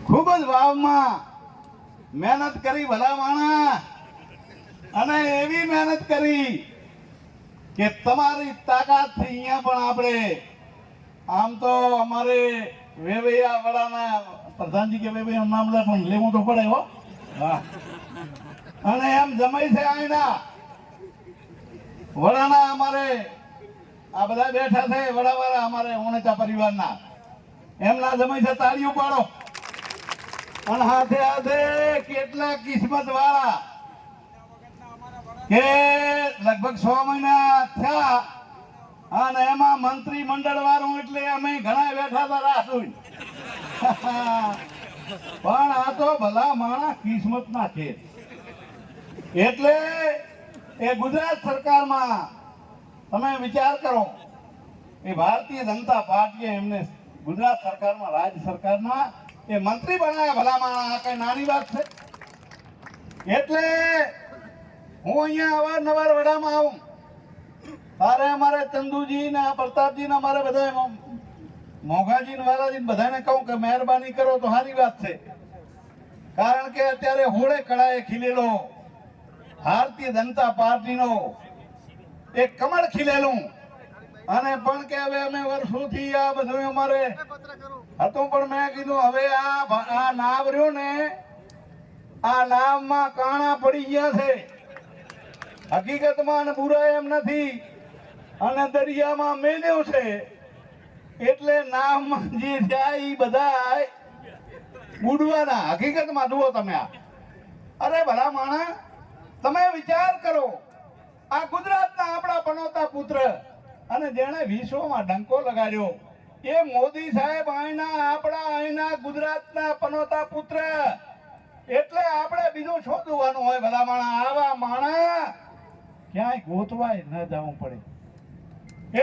ખૂબ જ ભાવમાં મહેનત કરી ભલા માણસ, અને એવી મહેનત કરી કે તમારી તાકાતથી અહીંયા પણ આપણે આમ તો અમારે વેવૈયા વડાના પ્રધાનજી કે વેવૈયા નામ લે પણ લેવું તો પડે હો. હા, અને એમ જમાઈ છે અહીંના વડાના અમારે આ બધા બેઠા છે વડાવાળા અમારે ઓણેચા પરિવારના, એમના જમાઈ છે તાળીઓ પાડો. અને હાથે હાથે કેટલા કિસ્મત વાળા કે લગભગ 6 મહિના થયા અને એમાં મંત્રી મંડળ વાળું એટલે અમે ઘણા બેઠા હતા રાસુઈ. પણ આ તો ભલા માણસ કિસ્મત ના છે. એટલે એ ગુજરાત સરકારમાં તમે વિચાર કરો, એ ભારતીય જનતા પાર્ટીએ એમને ગુજરાત સરકારમાં રાજ્ય સરકારમાં એ મંત્રી બનાવ્યા. ભલા માણસ આ કઈ નાની વાત છે? એટલે હું અહીંયા અવારનવાર વડામાં આવું તારે અમારે ચંદુજી ને પ્રતાપજી ને અમારે બધા મોઘાજી ને વાલાજી બધાને કહું કે મહેરબાની કરો તો સારી વાત છે. કારણ કે અત્યારે હોળે કળાએ ખીલેલો ભારતીય જનતા પાર્ટીનો એક કમળ ખીલેલું, અને પણ કે હવે અમે વર્ષોથી આ બધું અમારે હતું, પણ મેં કીધું હવે આ નામ રહ્યો ને આ નામમાં કાણા પડી ગયા છે. હકીકતમાં બુરા એમ નથી, અને દરિયામાં મેલ્યો છે. એટલે નામમાં જે જાય એ બધા બુડવાના. હકીકતમાં જુઓ તમે આ, અરે ભલા માણસ તમે વિચાર કરો, આ ગુજરાતના આપણા પનોતા પુત્ર અને જેણે વિશ્વમાં ડંકો લગાડ્યો એ મોદી સાહેબ અહીંના ગુજરાતના પનોતા પુત્ર. એટલે આપણે બીજું શું જોવાનું હોય? ભલા માણસ આવા માણસ ક્યાંય ગોતવાય ન જવું પડે.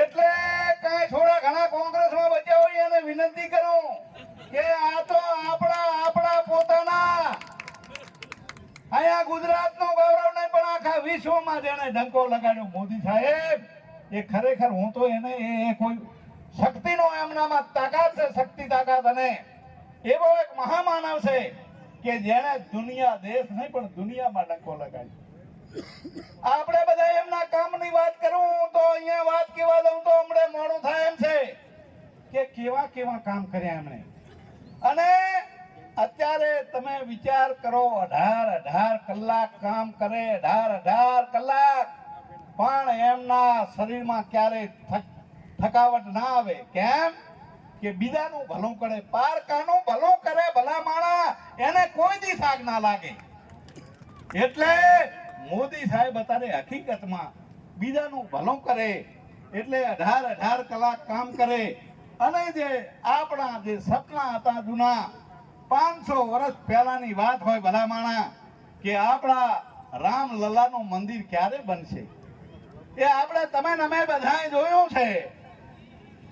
એટલે કઈ થોડા ઘણા કોંગ્રેસમાં બચ્યા હોય એને વિનંતી કરું કે આ તો આપણા પોતાના અહીંયા ગુજરાતનો ગૌરવ નહીં પણ આખા વિશ્વમાં જેને ડંકો લગાડ્યો મોદી સાહેબ, એ ખરેખર હું તો એને એ કોઈ શક્તિનો એમનામાં તાકાત છે, શક્તિ તાકાત, અને એવો એક મહામાનવ છે કે જેને દુનિયા દેશ નહીં પણ દુનિયામાં ડંકો લગાડ્યો. આપણે બધા એમના કામની વાત કરું તો અહીંયા વાત કેવા દઉં તો હમણાં મોડું થાય એમ છે કે કેવા કેવા કામ કર્યા એમણે. અને અત્યારે તમે વિચાર કરો, 18 કલાક કામ કરે, 18 કલાક, પણ એમના શરીરમાં ક્યારેય થકાવટ ના આવે. કેમ કે બીજાનું ભલું કરે, પારકાનું ભલું કરે ભલા માણસ, એને કોઈ દી થાક ના લાગે. એટલે મોદી સાહેબ અત્યારે હકીકતમાં બીજાનું ભલું કરે, એટલે 18 કલાક કામ કરે. અને જે આપણા જે સપના હતા જૂના 500 વર્ષ પહેલાની વાત હોય ભલા માણસ કે આપણા રામલલ્લાનું મંદિર ક્યારે બનશે, એ આપણે તમે અમે બધાએ જોયું છે.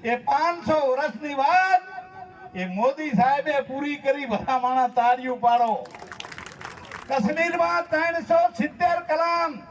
એ 500 વર્ષની વાત એ મોદી સાહેબે પૂરી કરી. ભલા માણસ તાળીઓ પાડો. કાશ્મીરમાં 370 કલામ